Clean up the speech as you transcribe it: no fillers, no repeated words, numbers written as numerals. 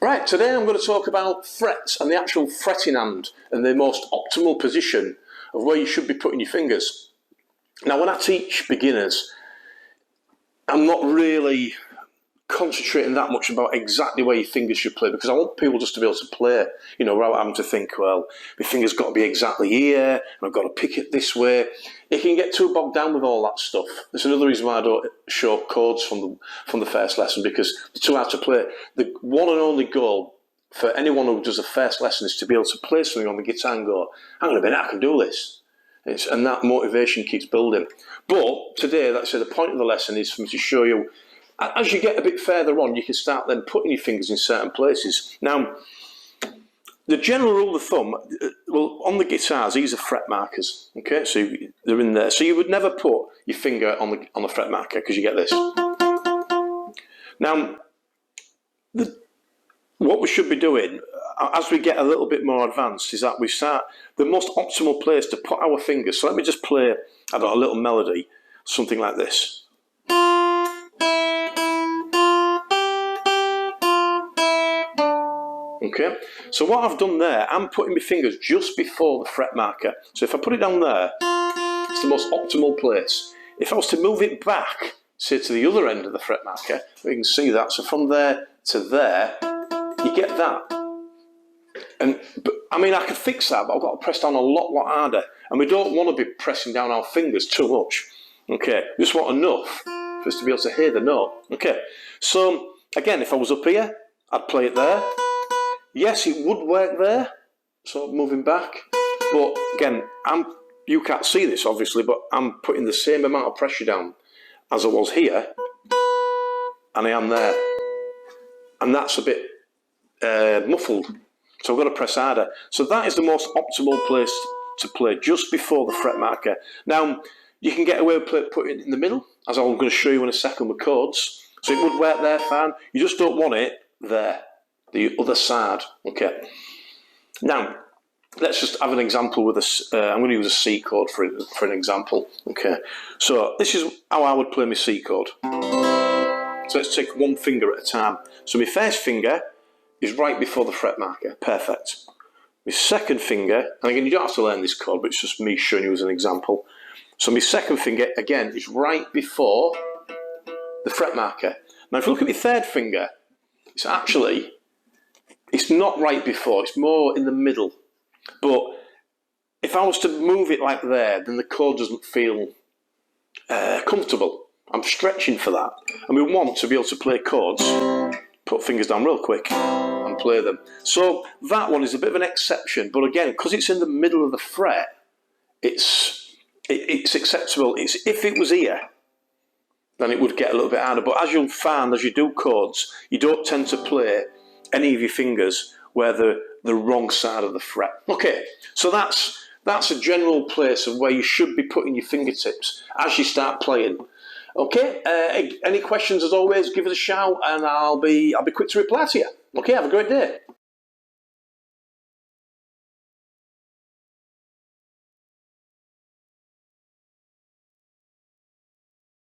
Right, today I'm going to talk about frets and the actual fretting hand and the most optimal position of where you should be putting your fingers. Now, when I teach beginners, I'm not really concentrating that much about exactly where your fingers should play, because I want people just to be able to play, you know, without having to think, well, my finger's got to be exactly here, and I've got to pick it this way. It can get too bogged down with all that stuff. There's another reason why I don't show chords from the first lesson, because they're too hard to play. The one and only goal for anyone who does a first lesson is to be able to play something on the guitar and go, hang on a minute, I can do this. And that motivation keeps building. But today, like I say, the point of the lesson is for me to show you, as you get a bit further on, you can start then putting your fingers in certain places. Now, the general rule of thumb, well, on the guitars, these are fret markers. Okay, so they're in there. So you would never put your finger on the fret marker, because you get this. Now, what we should be doing, as we get a little bit more advanced, is that we start the most optimal place to put our fingers. So let me just play, I don't know, a little melody, something like this. Okay, so what I've done there, I'm putting my fingers just before the fret marker. So if I put it down there, it's the most optimal place. If I was to move it back, say to the other end of the fret marker, we can see that. So from there to there, you get that. But I mean, I could fix that, but I've got to press down a lot harder. And we don't want to be pressing down our fingers too much. Okay, we just want enough for us to be able to hear the note. Okay, so again, if I was up here, I'd play it there. Yes, it would work there, so moving back, but again, you can't see this obviously, but I'm putting the same amount of pressure down as I was here, and I am there, and that's a bit muffled, so I've got to press harder. So that is the most optimal place to play, just before the fret marker. Now, you can get away with putting it in the middle, as I'm going to show you in a second with chords, so it would work there fine. You just don't want it there, the other side. Okay, now let's just have an example with I'm going to use a C chord for an example. Okay, so this is how I would play my C chord. So let's take one finger at a time. So my first finger is right before the fret marker, perfect. My second finger, and again, you don't have to learn this chord, but it's just me showing you as an example. So my second finger again is right before the fret marker. Now if you look at my third finger, it's not right before, it's more in the middle. But if I was to move it like there, then the chord doesn't feel comfortable. I'm stretching for that. And we want to be able to play chords, put fingers down real quick and play them. So that one is a bit of an exception, but again, because it's in the middle of the fret, it's acceptable. If it was here, then it would get a little bit harder. But as you'll find, as you do chords, you don't tend to play any of your fingers where the wrong side of the fret. Okay, so that's a general place of where you should be putting your fingertips as you start playing. Okay, any questions, as always, give us a shout and I'll be quick to reply to you. Okay, have a great day.